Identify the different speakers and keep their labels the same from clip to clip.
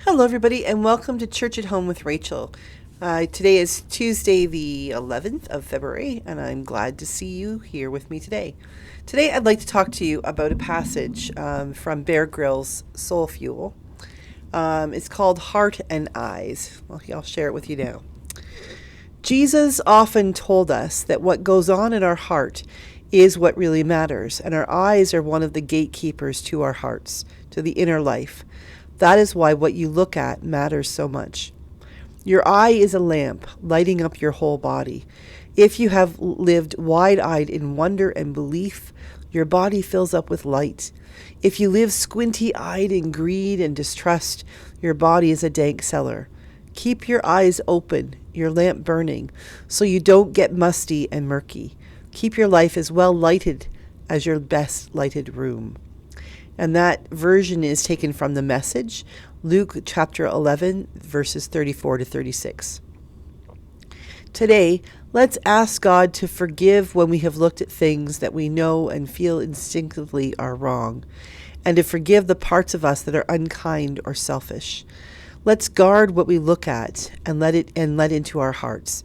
Speaker 1: Hello, everybody, and welcome to Church at Home with Rachel. Today is Tuesday, the 11th of February, and I'm glad to see you here with me today. Today, I'd like to talk to you about a passage from Bear Grylls' Soul Fuel. It's called Heart and Eyes. Well, I'll share it with you now. Jesus often told us that what goes on in our heart is what really matters, and our eyes are one of the gatekeepers to our hearts, to the inner life. That is why what you look at matters so much. Your eye is a lamp lighting up your whole body. If you have lived wide-eyed in wonder and belief, your body fills up with light. If you live squinty-eyed in greed and distrust, your body is a dank cellar. Keep your eyes open, your lamp burning, so you don't get musty and murky. Keep your life as well lighted as your best lighted room. And that version is taken from the Message, Luke chapter 11, verses 34 to 36. Today, let's ask God to forgive when we have looked at things that we know and feel instinctively are wrong, and to forgive the parts of us that are unkind or selfish. Let's guard what we look at and let into our hearts.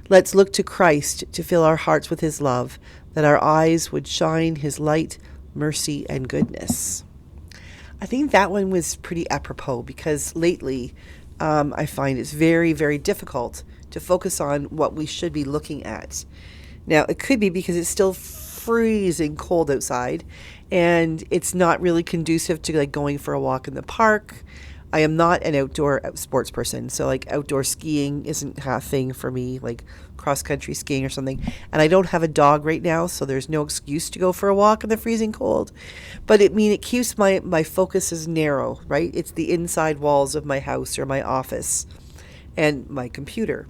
Speaker 1: Let's look to Christ to fill our hearts with his love, that our eyes would shine his light, mercy, and goodness. I think that one was pretty apropos because lately I find it's very, very difficult to focus on what we should be looking at. Now, it could be because it's still freezing cold outside and it's not really conducive to going for a walk in the park. I am not an outdoor sports person, so outdoor skiing isn't a thing for me, like cross-country skiing or something. And I don't have a dog right now, so there's no excuse to go for a walk in the freezing cold. But it keeps my focus as narrow, right? It's the inside walls of my house or my office and my computer.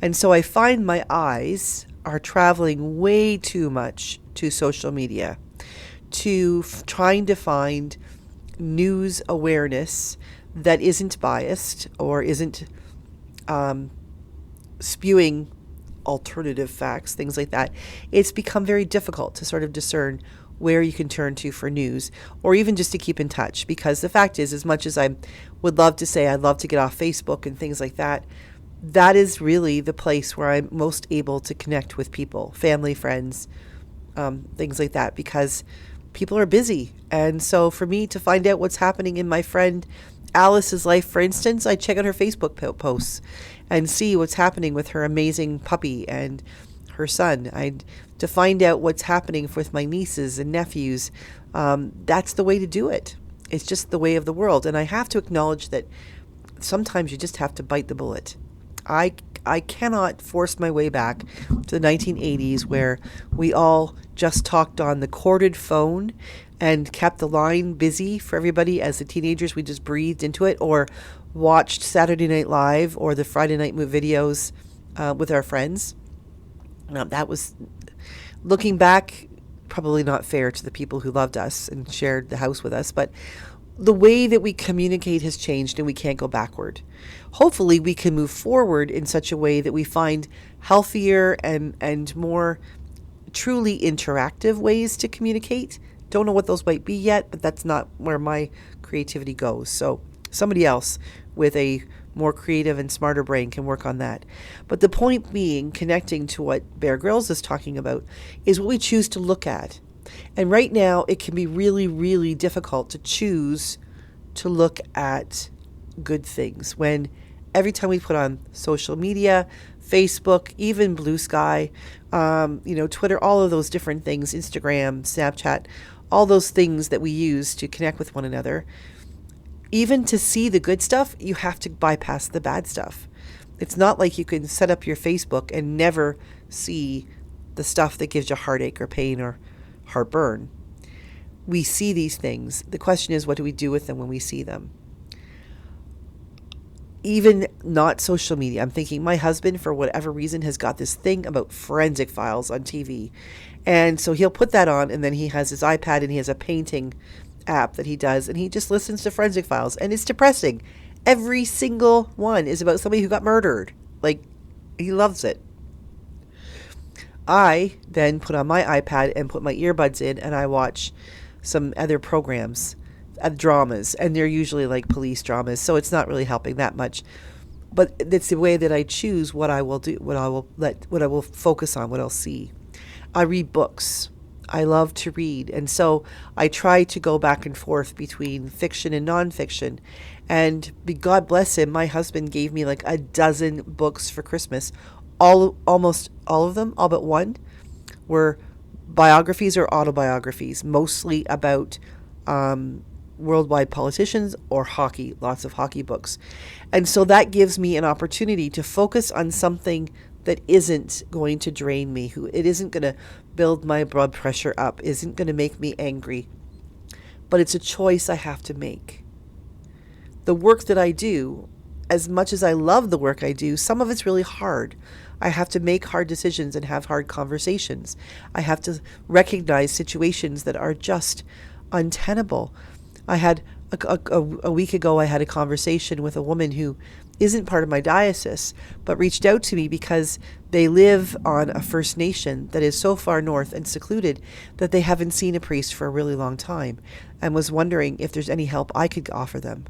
Speaker 1: And so I find my eyes are traveling way too much to social media, to trying to find news awareness that isn't biased or isn't spewing alternative facts, things like that. It's become very difficult to sort of discern where you can turn to for news or even just to keep in touch, because the fact is, as much as I would love to say I'd love to get off Facebook and things like that, that is really the place where I'm most able to connect with people, family, friends, things like that, because people are busy. And so for me to find out what's happening in my friend Alice's life, for instance, I check out her Facebook posts and see what's happening with her amazing puppy and her son. To find out what's happening with my nieces and nephews. That's the way to do it. It's just the way of the world. And I have to acknowledge that sometimes you just have to bite the bullet. I cannot force my way back to the 1980s where we all just talked on the corded phone and kept the line busy for everybody. As the teenagers, we just breathed into it or watched Saturday Night Live or the Friday night movie videos with our friends. That was, looking back, probably not fair to the people who loved us and shared the house with us, but the way that we communicate has changed and we can't go backward. Hopefully we can move forward in such a way that we find healthier and more truly interactive ways to communicate. Don't know what those might be yet, but that's not where my creativity goes. So somebody else with a more creative and smarter brain can work on that. But the point being, connecting to what Bear Grylls is talking about, is what we choose to look at. And right now, it can be really, really difficult to choose to look at good things when every time we put on social media, Facebook, even Blue Sky, Twitter, all of those different things, Instagram, Snapchat, all those things that we use to connect with one another. Even to see the good stuff, you have to bypass the bad stuff. It's not like you can set up your Facebook and never see the stuff that gives you heartache or pain or heartburn. We see these things. The question is, what do we do with them when we see them? Even not social media. I'm thinking my husband, for whatever reason, has got this thing about forensic files on TV. And so he'll put that on, and then he has his iPad and he has a painting app that he does, and he just listens to forensic files, and it's depressing. Every single one is about somebody who got murdered. He loves it. I then put on my iPad and put my earbuds in, and I watch some other programs dramas, and they're usually like police dramas, so it's not really helping that much. But it's the way that I choose what I will do, what I will focus on, what I'll see. I read books. I love to read, and so I try to go back and forth between fiction and nonfiction. And God bless him, my husband gave me like a dozen books for Christmas. Almost all of them, all but one, were biographies or autobiographies, mostly about worldwide politicians or hockey, lots of hockey books. And so that gives me an opportunity to focus on something that isn't going to drain me, it isn't going to build my blood pressure up, isn't going to make me angry. But it's a choice I have to make. The work that I do, as much as I love the work I do, some of it's really hard. I have to make hard decisions and have hard conversations. I have to recognize situations that are just untenable. I had a week ago, I had a conversation with a woman who isn't part of my diocese, but reached out to me because they live on a First Nation that is so far north and secluded that they haven't seen a priest for a really long time, and was wondering if there's any help I could offer them.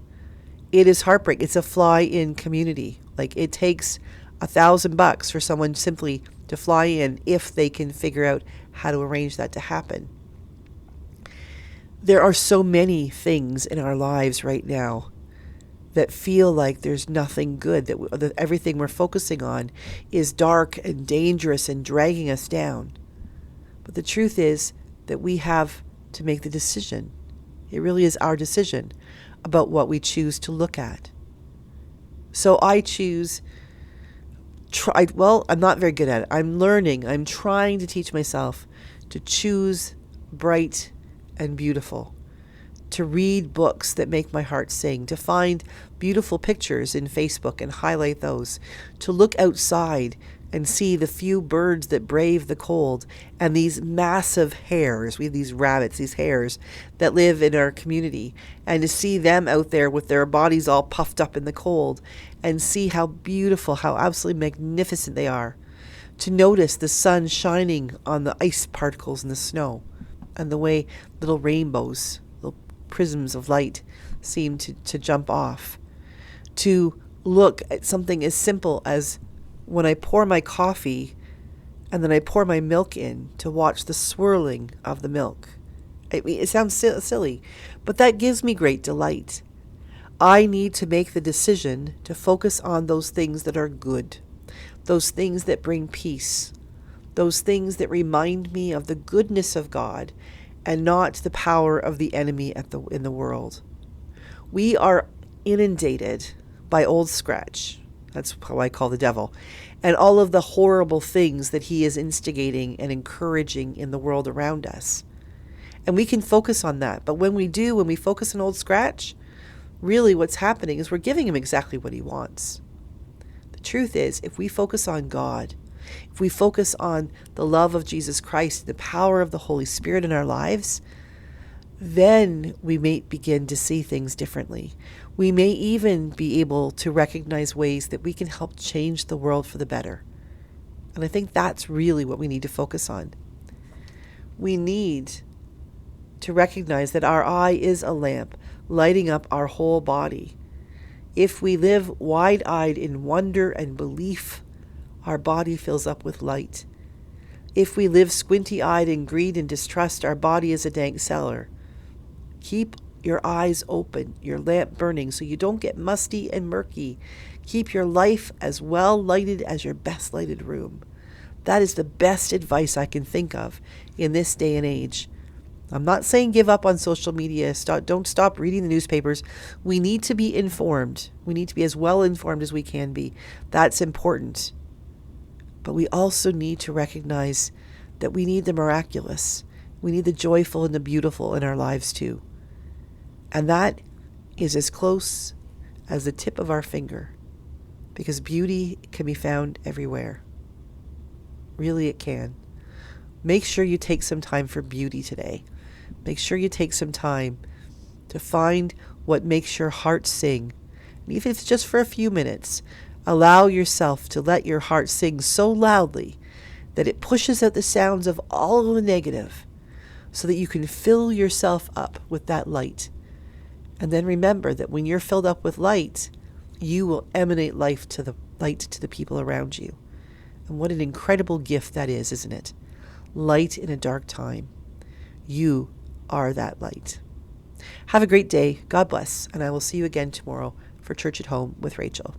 Speaker 1: It is heartbreaking. It's a fly-in community. Like, it takes $1,000 for someone simply to fly in if they can figure out how to arrange that to happen. There are so many things in our lives right now that feel like there's nothing good, that everything we're focusing on is dark and dangerous and dragging us down. But the truth is that we have to make the decision. It really is our decision about what we choose to look at. So I choose, I'm not very good at it. I'm learning. I'm trying to teach myself to choose bright and beautiful, to read books that make my heart sing, to find beautiful pictures in Facebook and highlight those, to look outside and see the few birds that brave the cold, and these massive hares. We have these rabbits, these hares that live in our community, and to see them out there with their bodies all puffed up in the cold, and see how beautiful, how absolutely magnificent they are. To notice the sun shining on the ice particles in the snow, and the way little rainbows, little prisms of light seem to jump off. To look at something as simple as when I pour my coffee and then I pour my milk in, to watch the swirling of the milk. I mean, it sounds silly, but that gives me great delight. I need to make the decision to focus on those things that are good, those things that bring peace, those things that remind me of the goodness of God and not the power of the enemy in the world. We are inundated by Old Scratch. That's how I call the devil. And all of the horrible things that he is instigating and encouraging in the world around us. And we can focus on that. But when we focus on Old Scratch, really what's happening is we're giving him exactly what he wants. The truth is, if we focus on God, if we focus on the love of Jesus Christ, the power of the Holy Spirit in our lives, then we may begin to see things differently. We may even be able to recognize ways that we can help change the world for the better. And I think that's really what we need to focus on. We need to recognize that our eye is a lamp lighting up our whole body. If we live wide-eyed in wonder and belief, our body fills up with light. If we live squinty-eyed in greed and distrust, our body is a dank cellar. Keep your eyes open, your lamp burning, so you don't get musty and murky. Keep your life as well lighted as your best lighted room. That is the best advice I can think of in this day and age. I'm not saying give up on social media. Don't stop reading the newspapers. We need to be informed. We need to be as well informed as we can be. That's important. But we also need to recognize that we need the miraculous. We need the joyful and the beautiful in our lives too. And that is as close as the tip of our finger, because beauty can be found everywhere. Really, it can. Make sure you take some time for beauty today. Make sure you take some time to find what makes your heart sing. And even if it's just for a few minutes, allow yourself to let your heart sing so loudly that it pushes out the sounds of all of the negative, so that you can fill yourself up with that light. And then remember that when you're filled up with light, you will emanate light to the people around you. And what an incredible gift that is, isn't it? Light in a dark time. You are that light. Have a great day. God bless. And I will see you again tomorrow for Church at Home with Rachel.